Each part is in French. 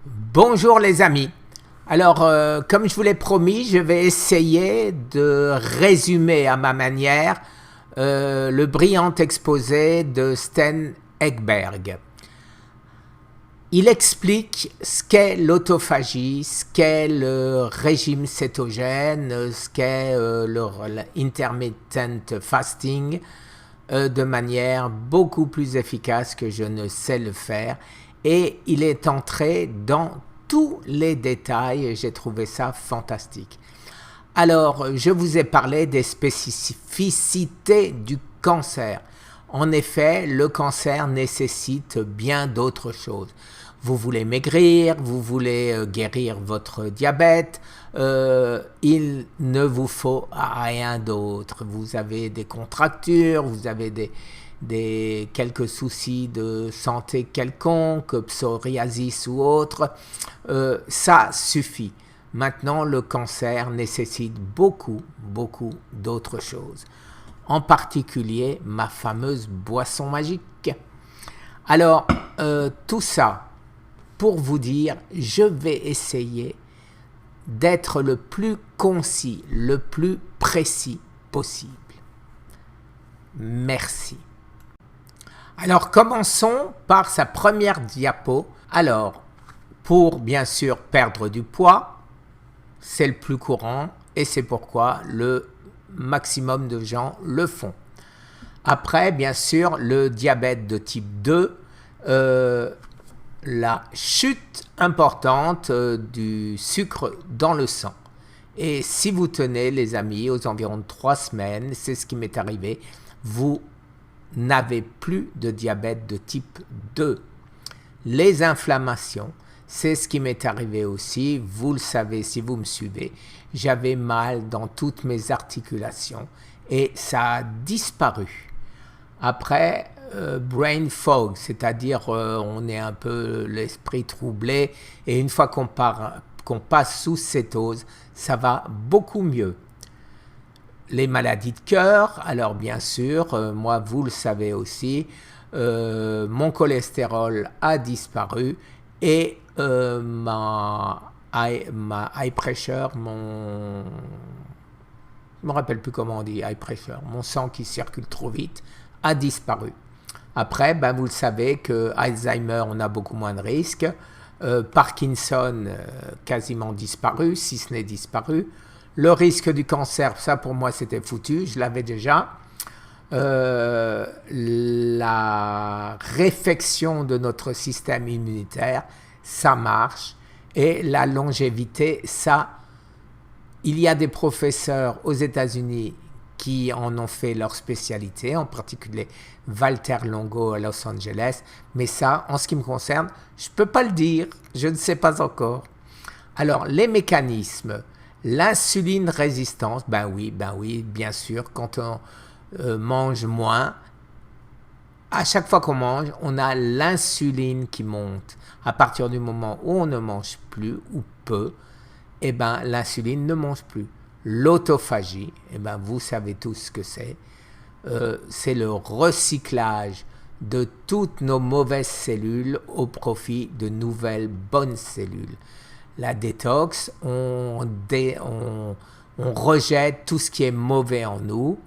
Bonjour les amis. Alors, comme je vous l'ai promis, je vais essayer de résumer à ma manière le brillant exposé de Sten Ekberg. Il explique ce qu'est l'autophagie, ce qu'est le régime cétogène, ce qu'est l'intermittent fasting de manière beaucoup plus efficace que je ne sais le faire. Et il est entré dans tous les détails et j'ai trouvé ça fantastique. Alors, je vous ai parlé des spécificités du cancer. En effet, le cancer nécessite bien d'autres choses. Vous voulez maigrir, vous voulez guérir votre diabète, il ne vous faut rien d'autre. Vous avez des contractures, vous avez quelques soucis de santé quelconque, psoriasis ou autre, ça suffit. Maintenant, le cancer nécessite beaucoup d'autres choses. En particulier, ma fameuse boisson magique. Alors, tout ça pour vous dire, je vais essayer d'être le plus concis, le plus précis possible. Merci. Alors, commençons par sa première diapo. Alors, pour bien sûr perdre du poids, c'est le plus courant et c'est pourquoi le maximum de gens le font. Après, bien sûr, le diabète de type 2, la chute importante du sucre dans le sang. Et si vous tenez, les amis, aux environs de 3 semaines, c'est ce qui m'est arrivé, vous n'avez plus de diabète de type 2. Les inflammations, c'est ce qui m'est arrivé aussi, vous le savez si vous me suivez, j'avais mal dans toutes mes articulations et ça a disparu. Après, brain fog, c'est-à-dire on est un peu l'esprit troublé et une fois qu'on passe sous cétose, ça va beaucoup mieux. Les maladies de cœur, alors bien sûr, moi vous le savez aussi, mon cholestérol a disparu et ma high pressure, je ne me rappelle plus comment on dit high pressure, mon sang qui circule trop vite, a disparu. Après, ben, vous le savez que Alzheimer, on a beaucoup moins de risques. Parkinson, quasiment disparu, si ce n'est disparu. Le risque du cancer, ça pour moi c'était foutu, je l'avais déjà. La réfection de notre système immunitaire, ça marche. Et la longévité, ça, il y a des professeurs aux États-Unis qui en ont fait leur spécialité, en particulier Walter Longo à Los Angeles. Mais ça, en ce qui me concerne, je ne peux pas le dire, je ne sais pas encore. Alors, les mécanismes, l'insuline résistance, ben oui, bien sûr, quand on mange moins, à chaque fois qu'on mange, on a l'insuline qui monte. À partir du moment où on ne mange plus ou peu, eh ben, l'insuline ne mange plus. L'autophagie, eh ben, vous savez tous ce que c'est. C'est le recyclage de toutes nos mauvaises cellules au profit de nouvelles bonnes cellules. La détox, on rejette tout ce qui est mauvais en nous.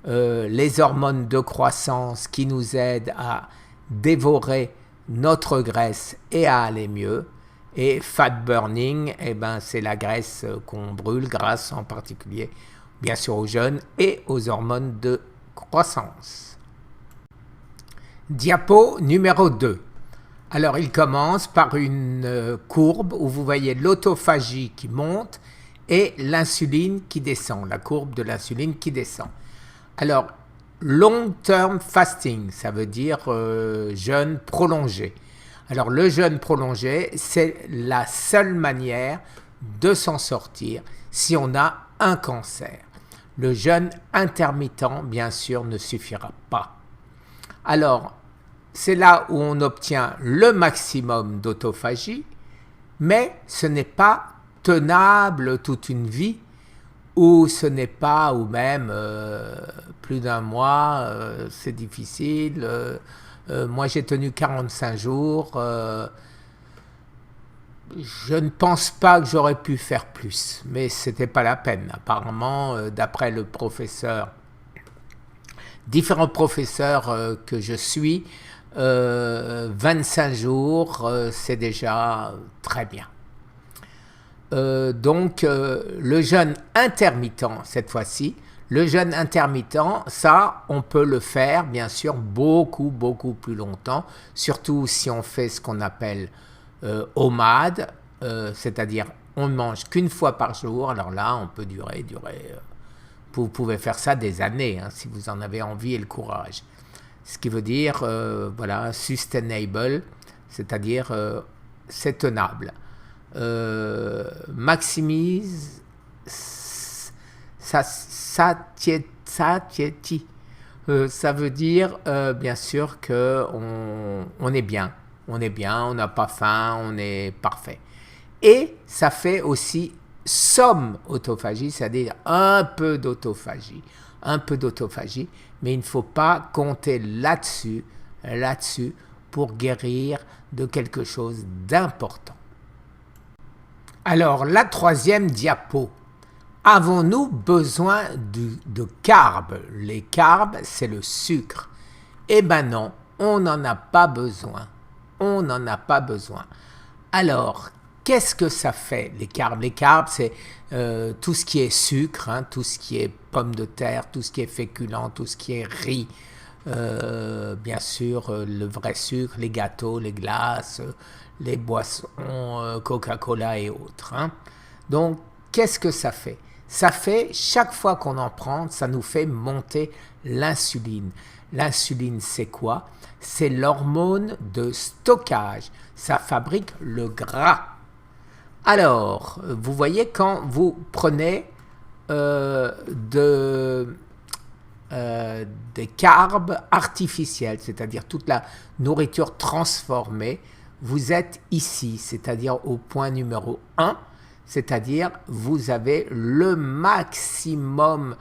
Les hormones de croissance qui nous aident à dévorer notre graisse et à aller mieux. Et fat burning, eh ben, c'est la graisse qu'on brûle grâce en particulier, bien sûr, aux jeunes et aux hormones de croissance. Diapo numéro 2. Alors, il commence par une courbe où vous voyez l'autophagie qui monte et l'insuline qui descend, la courbe de l'insuline qui descend. Alors, long-term fasting, ça veut dire jeûne prolongé. Alors, le jeûne prolongé, c'est la seule manière de s'en sortir si on a un cancer. Le jeûne intermittent, bien sûr, ne suffira pas. Alors, c'est là où on obtient le maximum d'autophagie, mais ce n'est pas tenable toute une vie, ou ce n'est pas, ou même plus d'un mois, c'est difficile. Moi, j'ai tenu 45 jours. Je ne pense pas que j'aurais pu faire plus, mais c'était pas la peine. Apparemment, d'après le professeur, différents professeurs que je suis, 25 jours, c'est déjà très bien. Donc, le jeûne intermittent, cette fois-ci, le jeûne intermittent, ça, on peut le faire, bien sûr, beaucoup, beaucoup plus longtemps, surtout si on fait ce qu'on appelle OMAD, c'est-à-dire on ne mange qu'une fois par jour. Alors là, on peut durer. Vous pouvez faire ça des années, hein, si vous en avez envie et le courage. Ce qui veut dire, voilà, sustainable, c'est-à-dire c'est tenable. Maximise satiety. Ça veut dire bien sûr que on est bien, on n'a pas faim, on est parfait. Et ça fait aussi some autophagie, c'est-à-dire un peu d'autophagie, mais il ne faut pas compter là-dessus pour guérir de quelque chose d'important. Alors, la troisième diapo. Avons-nous besoin de carbs? Les carbs, c'est le sucre. Eh ben non, on n'en a pas besoin. Alors, qu'est-ce que ça fait, les carbs? Les carbs, c'est tout ce qui est sucre, hein, tout ce qui est pommes de terre, tout ce qui est féculent, tout ce qui est riz. Bien sûr, le vrai sucre, les gâteaux, les glaces, les boissons, Coca-Cola et autres. Hein. Donc, qu'est-ce que ça fait? Ça fait, chaque fois qu'on en prend, ça nous fait monter l'insuline. L'insuline, c'est quoi? C'est l'hormone de stockage. Ça fabrique le gras. Alors, vous voyez, quand vous prenez des carbs artificiels, c'est-à-dire toute la nourriture transformée, vous êtes ici, c'est-à-dire au point numéro 1, c'est-à-dire vous avez le maximum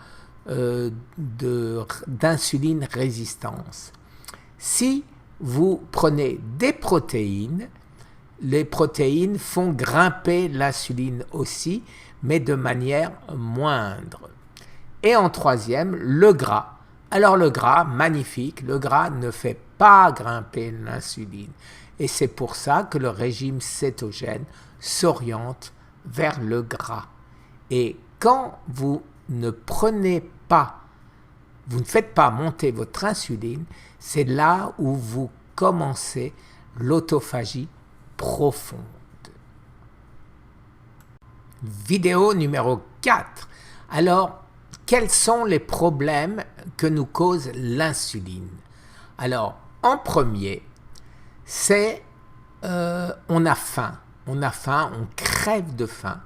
d'insuline résistance. Si vous prenez des protéines, les protéines font grimper l'insuline aussi, mais de manière moindre. Et en troisième, le gras. Alors le gras, magnifique, le gras ne fait pas grimper l'insuline. Et c'est pour ça que le régime cétogène s'oriente vers le gras. Et quand vous ne faites pas monter votre insuline, c'est là où vous commencez l'autophagie profonde. Vidéo numéro 4. Alors, quels sont les problèmes que nous cause l'insuline? Alors, en premier, c'est on a faim, on crève de faim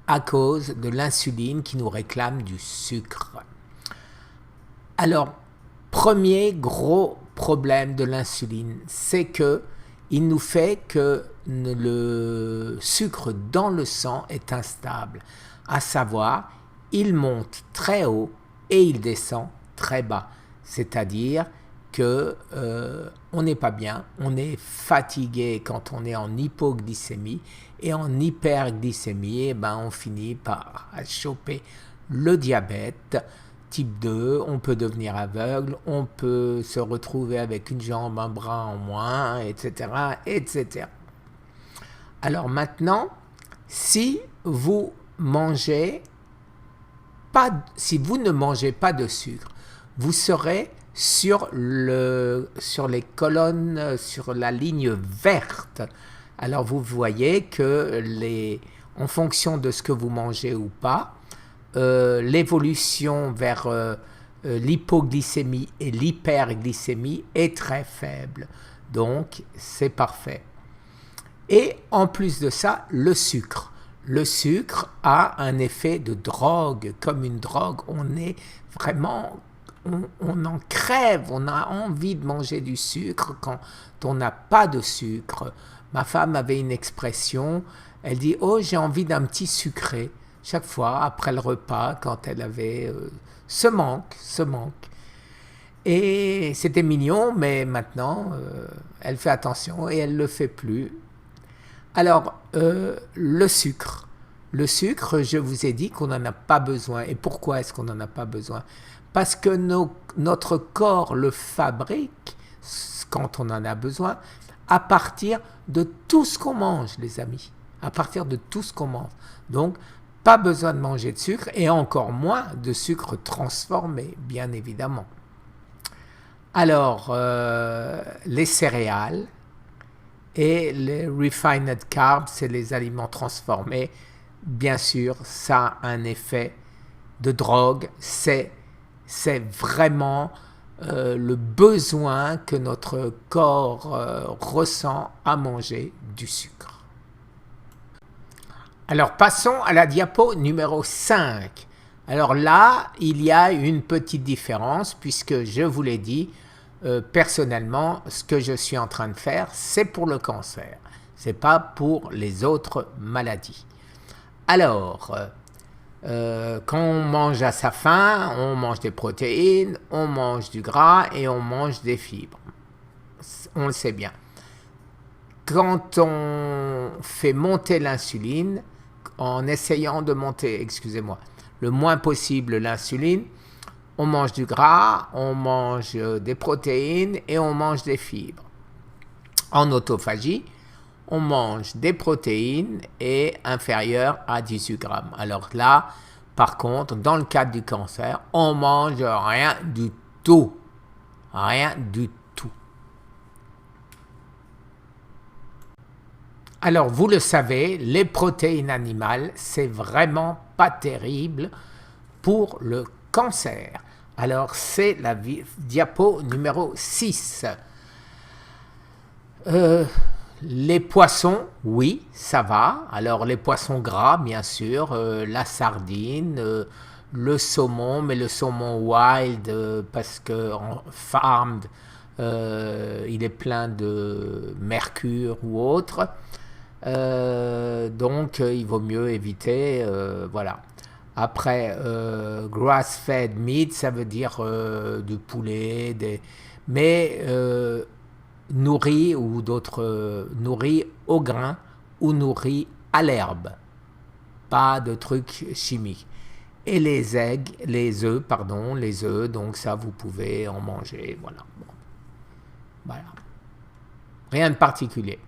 à cause de l'insuline qui nous réclame du sucre. Alors, premier gros problème de l'insuline, c'est que il nous fait que le sucre dans le sang est instable, à savoir, il monte très haut et il descend très bas, c'est-à-dire que on n'est pas bien, on est fatigué quand on est en hypoglycémie et en hyperglycémie, eh ben, on finit par choper le diabète type 2, on peut devenir aveugle, on peut se retrouver avec une jambe, un bras en moins, etc., etc. Alors maintenant, si vous ne mangez pas de sucre, vous serez sur les colonnes, sur la ligne verte. Alors vous voyez que en fonction de ce que vous mangez ou pas, l'évolution vers l'hypoglycémie et l'hyperglycémie est très faible. Donc c'est parfait. Et en plus de ça, le sucre. Le sucre a un effet de drogue, comme une drogue. On est vraiment... On en crève, on a envie de manger du sucre quand on n'a pas de sucre. Ma femme avait une expression, elle dit « Oh, j'ai envie d'un petit sucré » chaque fois après le repas quand elle avait ce manque. Et c'était mignon, mais maintenant, elle fait attention et elle ne le fait plus. Alors, le sucre. Le sucre, je vous ai dit qu'on n'en a pas besoin. Et pourquoi est-ce qu'on n'en a pas besoin? Parce que notre corps le fabrique, quand on en a besoin, à partir de tout ce qu'on mange, les amis. À partir de tout ce qu'on mange. Donc, pas besoin de manger de sucre et encore moins de sucre transformé, bien évidemment. Alors, les céréales et les refined carbs, c'est les aliments transformés. Bien sûr, ça a un effet de drogue. C'est vraiment le besoin que notre corps ressent à manger du sucre. Alors, passons à la diapo numéro 5. Alors là, il y a une petite différence puisque je vous l'ai dit, personnellement, ce que je suis en train de faire, c'est pour le cancer. Ce n'est pas pour les autres maladies. Alors, quand on mange à sa faim, on mange des protéines, on mange du gras et on mange des fibres. On le sait bien. Quand on fait monter l'insuline, en essayant de monter, excusez-moi, le moins possible l'insuline, on mange du gras, on mange des protéines et on mange des fibres. En autophagie, on mange des protéines et inférieures à 18 grammes. Alors là, par contre, dans le cadre du cancer, on mange rien du tout. Rien du tout. Alors, vous le savez, les protéines animales, c'est vraiment pas terrible pour le cancer. Alors, c'est la diapo numéro 6. Les poissons, oui, ça va. Alors, les poissons gras, bien sûr, la sardine, le saumon, mais le saumon wild, parce que en farmed, il est plein de mercure ou autre. Donc il vaut mieux éviter, voilà. Après, grass-fed meat, ça veut dire du poulet, mais nourri ou d'autres nourris au grain ou nourris à l'herbe, pas de trucs chimiques. Et les œufs, donc ça vous pouvez en manger, voilà. Bon. Voilà. Rien de particulier.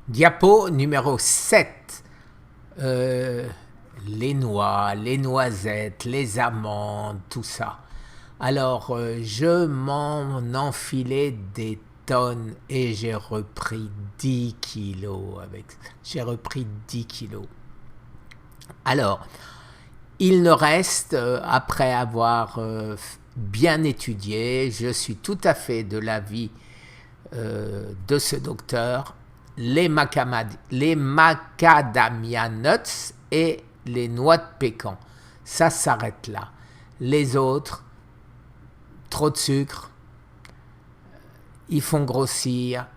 Diapo numéro 7. Les noix, les noisettes, les amandes, tout ça. Alors, je m'en enfilais des tonnes et j'ai repris 10 kilos. J'ai repris 10 kilos. Alors, il ne reste, après avoir bien étudié, je suis tout à fait de l'avis de ce docteur, les macadamia nuts et les noix de pécan. Ça s'arrête là. Les autres, trop de sucre, elles font grossir,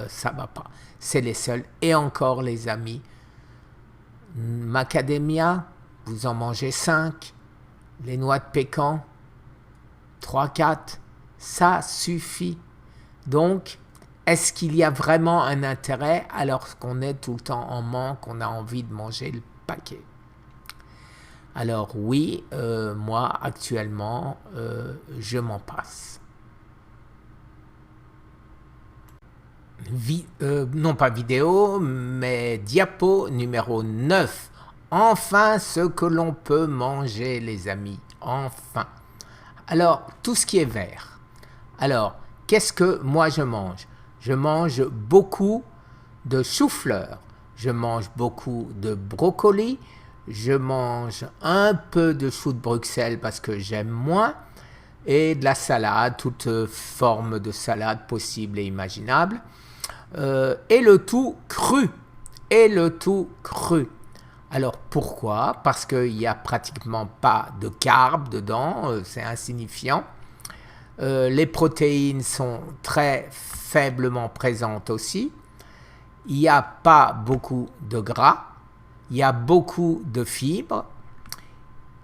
ça va pas. C'est les seuls. Et encore, les amis, macadamia, vous en mangez 5. Les noix de pécan, 3, 4. Ça suffit. Donc, est-ce qu'il y a vraiment un intérêt alors qu'on est tout le temps en manque, on a envie de manger le paquet? Alors oui, moi actuellement, je m'en passe. Non pas vidéo, mais diapo numéro 9. Enfin, ce que l'on peut manger, les amis. Enfin. Alors, tout ce qui est vert. Alors, qu'est-ce que moi je mange? Je mange beaucoup de chou-fleur, je mange beaucoup de brocoli, je mange un peu de chou de Bruxelles parce que j'aime moins, et de la salade, toute forme de salade possible et imaginable, et le tout cru. Alors pourquoi? Parce qu'il n'y a pratiquement pas de carbs dedans, c'est insignifiant. Les protéines sont très faiblement présentes aussi. Il n'y a pas beaucoup de gras. Il y a beaucoup de fibres.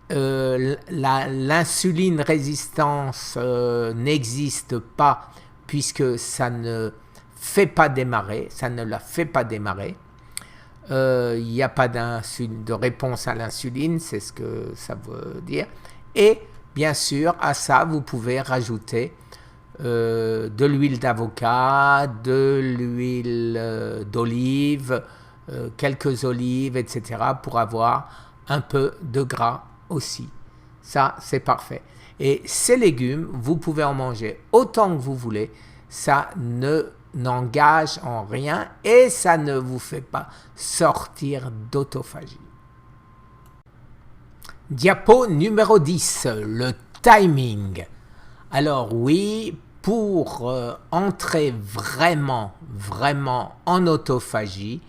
L'insuline résistance n'existe pas puisque ça ne fait pas démarrer, ça ne la fait pas démarrer. Il n'y a pas de réponse à l'insuline, c'est ce que ça veut dire. Et bien sûr, à ça, vous pouvez rajouter de l'huile d'avocat, de l'huile d'olive, quelques olives, etc. pour avoir un peu de gras aussi. Ça, c'est parfait. Et ces légumes, vous pouvez en manger autant que vous voulez. Ça n'engage en rien et ça ne vous fait pas sortir d'autophagie. Diapo numéro 10, le timing. Alors oui, pour entrer vraiment en autophagie,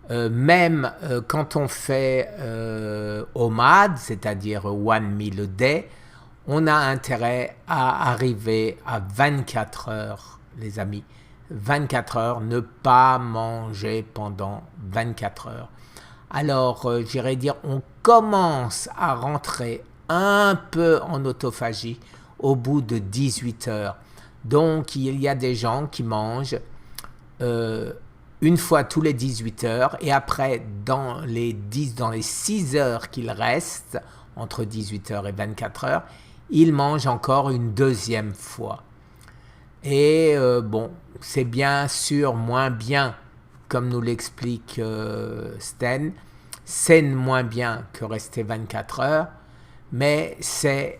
même quand on fait OMAD, c'est-à-dire One Meal a Day, on a intérêt à arriver à 24 heures, les amis. 24 heures, ne pas manger pendant 24 heures. Alors, j'irais dire, on commence à rentrer un peu en autophagie au bout de 18 heures. Donc, il y a des gens qui mangent une fois tous les 18 heures et après, dans les 6 heures qu'il reste, entre 18 heures et 24 heures, ils mangent encore une deuxième fois. Et bon, c'est bien sûr moins bien, comme nous l'explique Sten, c'est moins bien que rester 24 heures, mais c'est...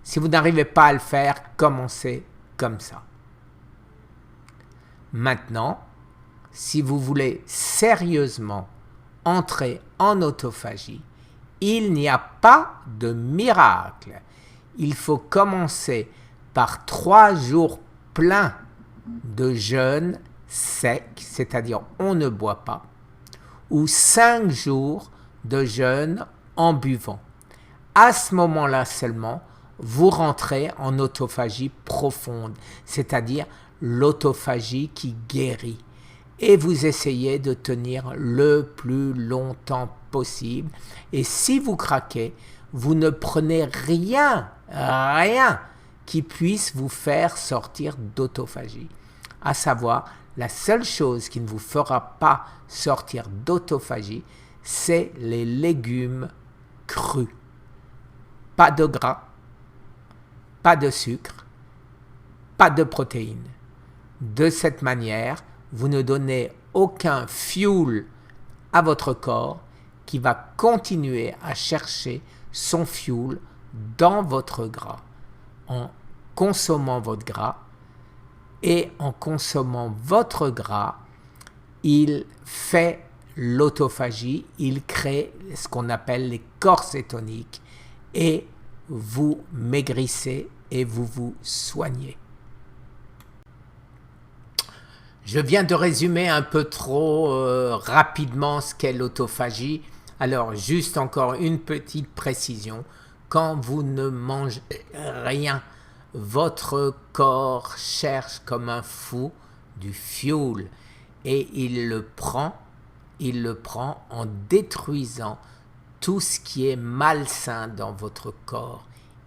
Si vous n'arrivez pas à le faire, commencez comme ça. Maintenant, si vous voulez sérieusement entrer en autophagie, il n'y a pas de miracle. Il faut commencer par 3 jours pleins de jeûne sec, c'est-à-dire on ne boit pas, ou 5 jours de jeûne en buvant. À ce moment-là seulement, vous rentrez en autophagie profonde, c'est-à-dire l'autophagie qui guérit. Et vous essayez de tenir le plus longtemps possible. Et si vous craquez, vous ne prenez rien qui puisse vous faire sortir d'autophagie. À savoir, la seule chose qui ne vous fera pas sortir d'autophagie, c'est les légumes crus. Pas de gras, pas de sucre, pas de protéines. De cette manière, vous ne donnez aucun fuel à votre corps qui va continuer à chercher son fuel dans votre gras. En consommant votre gras et en consommant votre gras, il fait l'autophagie, il crée ce qu'on appelle les corps cétoniques et vous maigrissez et vous vous soignez. Je viens de résumer un peu trop rapidement ce qu'est l'autophagie. Alors, juste encore une petite précision. Quand vous ne mangez rien, votre corps cherche comme un fou du fuel et il le prend en détruisant tout ce qui est malsain dans votre corps,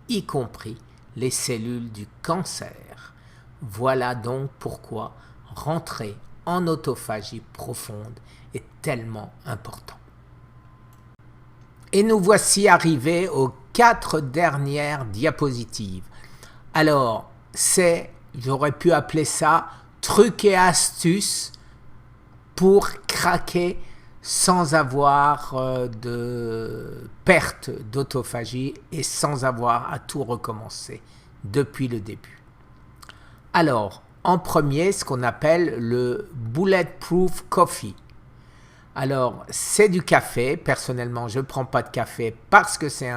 y compris les cellules du cancer. Voilà donc pourquoi rentrer en autophagie profonde est tellement important. Et nous voici arrivés aux 4 dernières diapositives. Alors, j'aurais pu appeler ça trucs et astuces pour craquer sans avoir de perte d'autophagie et sans avoir à tout recommencer depuis le début. Alors, en premier, ce qu'on appelle le Bulletproof Coffee. Alors, c'est du café. Personnellement, je ne prends pas de café parce que c'est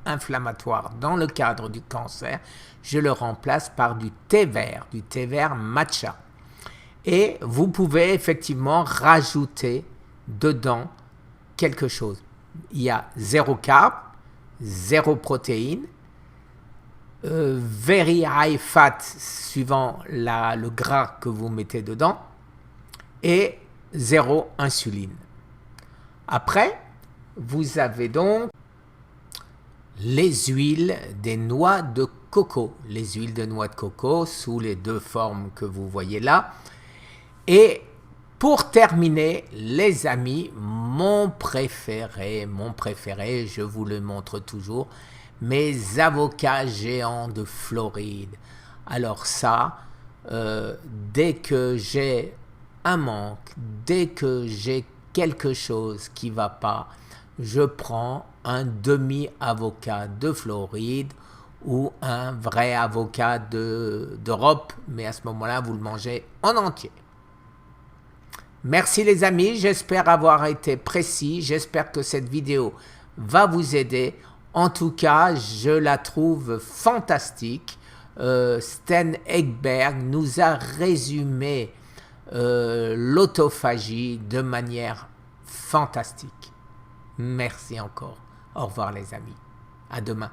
inflammatoire dans le cadre du cancer. Je le remplace par du thé vert matcha. Et vous pouvez effectivement rajouter dedans quelque chose. Il y a 0 carb, 0 protéines, very high fat suivant le gras que vous mettez dedans et 0 insuline. Après, vous avez donc les huiles des noix de coco. Les huiles de noix de coco sous les deux formes que vous voyez là. Et pour terminer, les amis, mon préféré, je vous le montre toujours, mes avocats géants de Floride. Alors ça, dès que j'ai un manque, dès que j'ai quelque chose qui ne va pas, je prends un demi-avocat de Floride ou un vrai avocat d'Europe, mais à ce moment-là, vous le mangez en entier. Merci les amis, j'espère avoir été précis, j'espère que cette vidéo va vous aider. En tout cas, je la trouve fantastique. Sten Ekberg nous a résumé l'autophagie de manière fantastique. Merci encore. Au revoir les amis. À demain.